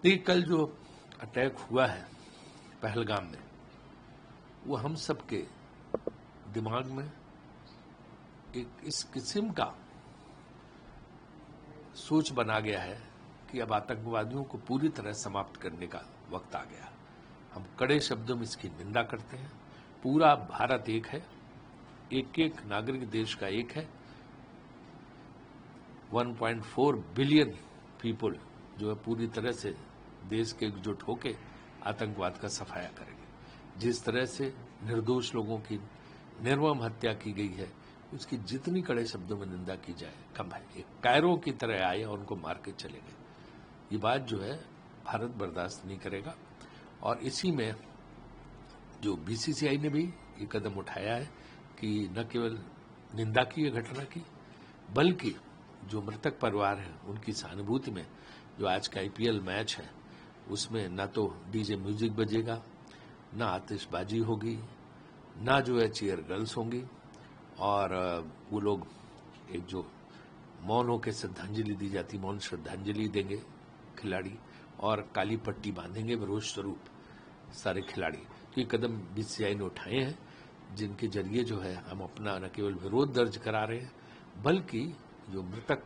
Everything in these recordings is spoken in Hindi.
देखिए, कल जो अटैक हुआ है पहलगाम में, वो हम सबके दिमाग में एक इस किस्म का सोच बना गया है कि अब आतंकवादियों को पूरी तरह समाप्त करने का वक्त आ गया। हम कड़े शब्दों में इसकी निंदा करते हैं। पूरा भारत एक है, एक एक नागरिक देश का एक है। 1.4 बिलियन पीपल जो है पूरी तरह से देश के एकजुट होकर आतंकवाद का सफाया करेंगे। जिस तरह से निर्दोष लोगों की निर्मम हत्या की गई है, उसकी जितनी कड़े शब्दों में निंदा की जाए कम है। एक कायरों की तरह आए और उनको मार के चले गए। ये बात जो है भारत बर्दाश्त नहीं करेगा। और इसी में जो बीसीसीआई ने भी ये कदम उठाया है कि न केवल निंदा की है घटना की, बल्कि जो मृतक परिवार है उनकी सहानुभूति में जो आज का आईपीएल मैच है उसमें ना तो डीजे म्यूजिक बजेगा, ना आतिशबाजी होगी, ना जो है चीयर गर्ल्स होंगी, और वो लोग एक जो मौन होकर श्रद्धांजलि दी जाती, मौन श्रद्धांजलि देंगे खिलाड़ी, और काली पट्टी बांधेंगे विरोध स्वरूप सारे खिलाड़ी। तो ये कदम बीसीसीआई ने उठाए हैं, जिनके जरिए जो है हम अपना न केवल विरोध दर्ज करा रहे हैं, बल्कि जो मृतक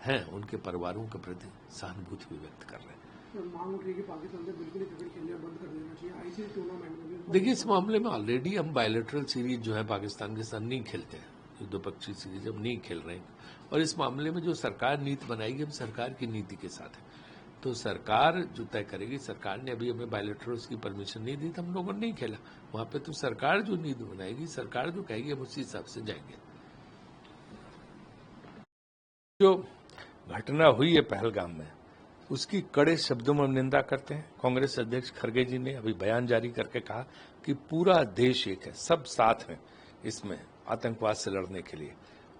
हैं उनके परिवारों के प्रति सहानुभूति भी व्यक्त कर रहे हैं। मांग उठ रही है कि पाकिस्तान से बिल्कुल ही क्रिकेट खेलना बंद कर देना चाहिए। आईसीसी टूर्नामेंट में देखिए, इस मामले में ऑलरेडी हम बायलैटरल सीरीज जो है पाकिस्तान के साथ नहीं खेलते हैं, जो द्विपक्षीय सीरीज हम नहीं खेल रहे हैं। और इस मामले में जो सरकार नीति बनाएगी, हम सरकार की नीति के साथ है। तो सरकार जो तय करेगी, सरकार ने अभी हमें बायलैटरल्स की परमिशन नहीं दी, तो हम लोगों ने नहीं खेला वहां पे। तो सरकार जो नीति बनाएगी, सरकार जो कहेगी, हम उसी हिसाब से जाएंगे। जो घटना हुई है पहलगाम में, उसकी कड़े शब्दों में हम निंदा करते हैं। कांग्रेस अध्यक्ष खड़गे जी ने अभी बयान जारी करके कहा कि पूरा देश एक है, सब साथ हैं इसमें आतंकवाद से लड़ने के लिए,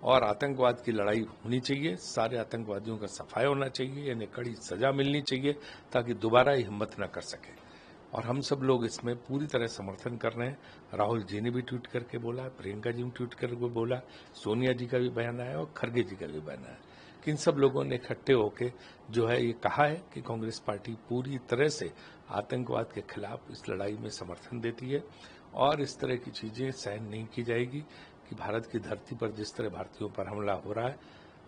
और आतंकवाद की लड़ाई होनी चाहिए। सारे आतंकवादियों का सफाया होना चाहिए, इन्हें कड़ी सजा मिलनी चाहिए ताकि दोबारा ये हिम्मत न कर सके। और हम सब लोग इसमें पूरी तरह समर्थन कर रहे हैं। राहुल जी ने भी ट्वीट करके बोला, प्रियंका जी ने ट्वीट करके बोला, सोनिया जी का भी बयान आया और खड़गे जी का भी बयान आया। इन सब लोगों ने इकट्ठे होकर जो है ये कहा है कि कांग्रेस पार्टी पूरी तरह से आतंकवाद के खिलाफ इस लड़ाई में समर्थन देती है, और इस तरह की चीजें सहन नहीं की जाएगी कि भारत की धरती पर जिस तरह भारतीयों पर हमला हो रहा है,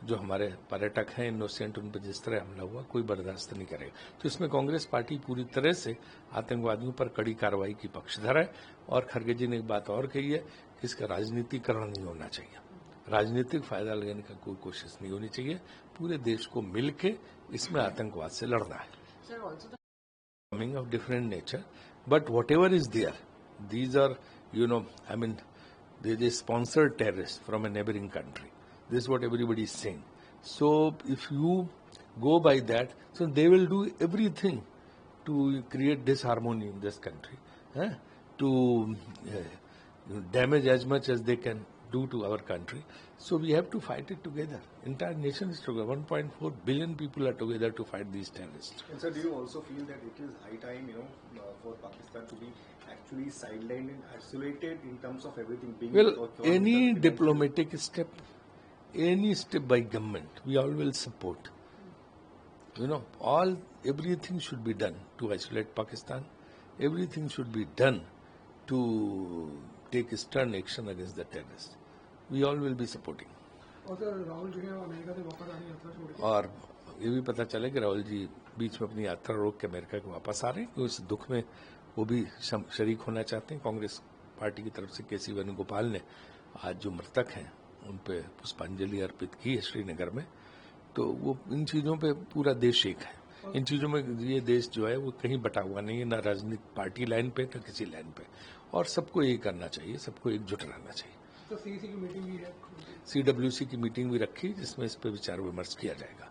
जो हमारे पर्यटक हैं इनोसेंट, उन पर जिस तरह हमला हुआ, कोई बर्दाश्त नहीं करेगा। तो इसमें कांग्रेस पार्टी पूरी तरह से आतंकवादियों पर कड़ी कार्रवाई की पक्षधर है। और खड़गे जी ने एक बात और कही है कि इसका राजनीतिकरण नहीं होना चाहिए, राजनीतिक फायदा लेने का कोई कोशिश नहीं होनी चाहिए। पूरे देश को मिलके इसमें आतंकवाद से लड़ना है। Coming of different nature, but whatever is there, these are they sponsor terrorists from a neighboring country. This is what everybody is saying. So if you go by that, so they will do everything to create disharmony in this country, to damage as much as they can do to our country. So we have to fight it together. Entire nation is together. 1.4 billion people are together to fight these terrorists. And sir, do you also feel that it is high time, for Pakistan to be actually sidelined and isolated in terms of everything being? Well, any diplomatic step, any step by government, we all will support. Everything should be done to isolate Pakistan. Everything should be done to take stern action against the terrorists. We all will be supporting. और राहुल जी ने अमेरिका से वापस आने यात्रा छोड़ दी। और ये भी पता चले कि राहुल जी बीच में अपनी यात्रा रोक के अमेरिका को वापस आ रहे हैं, क्योंकि इस दुख में वो भी शरीक होना चाहते हैं। कांग्रेस पार्टी की तरफ से केसी वेणुगोपाल ने आज जो मृतक हैं उन पे पुष्पांजलि अर्पित की है श्रीनगर में। तो वो इन चीजों पे पूरा देश एक है। इन चीजों में ये देश जो है वो कहीं बटा हुआ नहीं है, ना राजनीतिक पार्टी लाइन पे ना किसी लाइन पे, और सबको यही करना चाहिए, सबको एकजुट रहना चाहिए। तो सीसी की मीटिंग भी है, CWC की मीटिंग भी रखी जिसमें इस पे विचार विमर्श किया जाएगा।